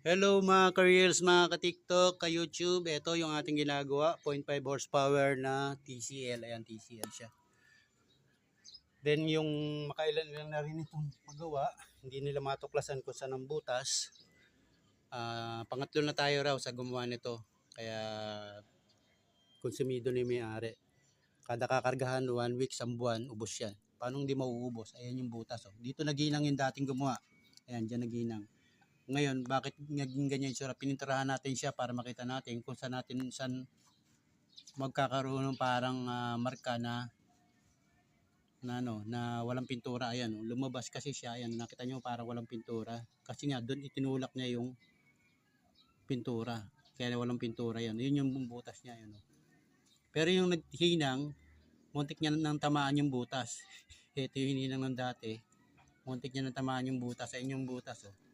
Hello mga ka-reels, mga ka-tiktok, ka-youtube. Ito yung ating ginagawa. 0.5 horsepower na TCL. Ayan, TCL siya. Then yung makailan lang na rin itong magawa. Hindi nila matuklasan kung saan ang butas. Pangatlo na tayo raw sa gumawa nito. Kaya konsumido ni may-ari. Kada kakargahan 1 week, 1 buwan, ubos yan. Paano hindi mauubos? Ayan yung butas. Oh. Dito naginang yung dating gumawa. Ayan, dyan naginang. Ngayon, bakit naging ganyan yung sura? Pininturahan natin siya para makita natin kung saan magkakaroon ng parang marka na walang pintura. Ayan, lumabas kasi siya. Ayan, nakita nyo parang walang pintura. Kasi nga doon itinulak niya yung pintura. Kaya walang pintura yan. Yun yung butas niya. Yun, oh. Pero yung naghinang, muntik niya nang tamaan yung butas. Ito yung hininang ng dati. Muntik niya nang tamaan yung butas. Ayun yung butas. Oh.